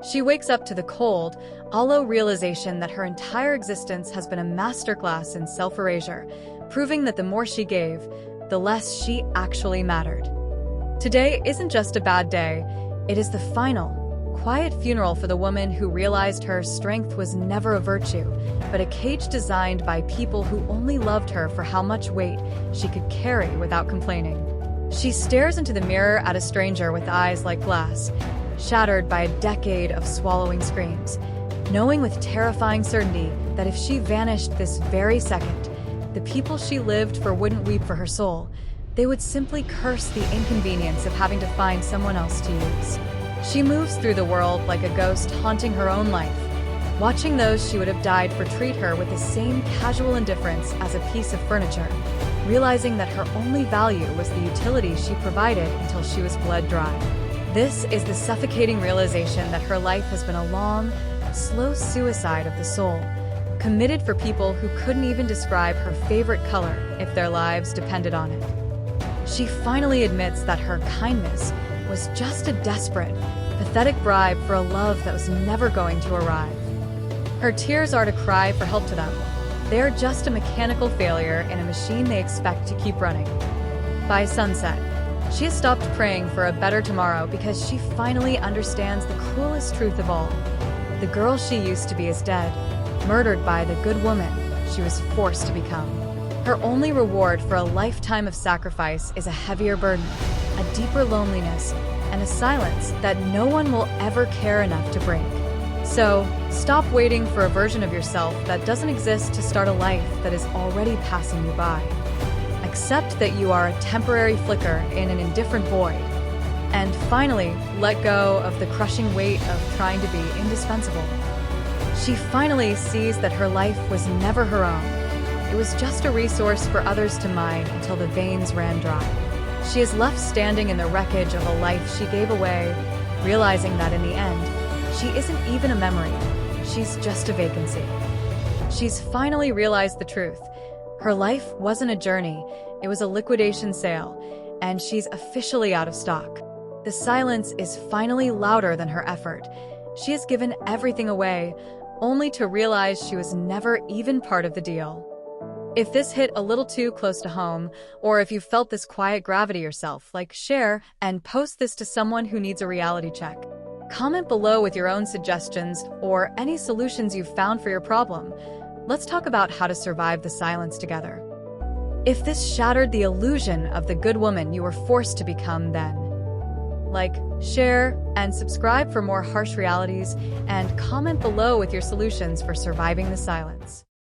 She wakes up to the cold, hollow realization that her entire existence has been a masterclass in self-erasure, proving that the more she gave, the less she actually mattered. Today isn't just a bad day, it is the final, quiet funeral for the woman who realized her strength was never a virtue, but a cage designed by people who only loved her for how much weight she could carry without complaining. She stares into the mirror at a stranger with eyes like glass, shattered by a decade of swallowing screams, knowing with terrifying certainty that if she vanished this very second, the people she lived for wouldn't weep for her soul. They would simply curse the inconvenience of having to find someone else to use. She moves through the world like a ghost haunting her own life, watching those she would have died for treat her with the same casual indifference as a piece of furniture, realizing that her only value was the utility she provided until she was bled dry. This is the suffocating realization that her life has been a long, slow suicide of the soul, committed for people who couldn't even describe her favorite color if their lives depended on it. She finally admits that her kindness was just a desperate, pathetic bribe for a love that was never going to arrive. Her tears are to cry for help to them. They are just a mechanical failure in a machine they expect to keep running. By sunset, she has stopped praying for a better tomorrow because she finally understands the cruelest truth of all. The girl she used to be is dead, murdered by the good woman she was forced to become. Her only reward for a lifetime of sacrifice is a heavier burden, a deeper loneliness, and a silence that no one will ever care enough to break. So, stop waiting for a version of yourself that doesn't exist to start a life that is already passing you by. Accept that you are a temporary flicker in an indifferent void. And finally, let go of the crushing weight of trying to be indispensable. She finally sees that her life was never her own. It was just a resource for others to mine until the veins ran dry. She is left standing in the wreckage of a life she gave away, realizing that in the end, she isn't even a memory. She's just a vacancy. She's finally realized the truth. Her life wasn't a journey, it was a liquidation sale, and she's officially out of stock. The silence is finally louder than her effort. She has given everything away, only to realize she was never even part of the deal. If this hit a little too close to home, or if you felt this quiet gravity yourself, share, and post this to someone who needs a reality check. Comment below with your own suggestions or any solutions you've found for your problem. Let's talk about how to survive the silence together. If this shattered the illusion of the good woman you were forced to become, then share, and subscribe for more harsh realities, and comment below with your solutions for surviving the silence.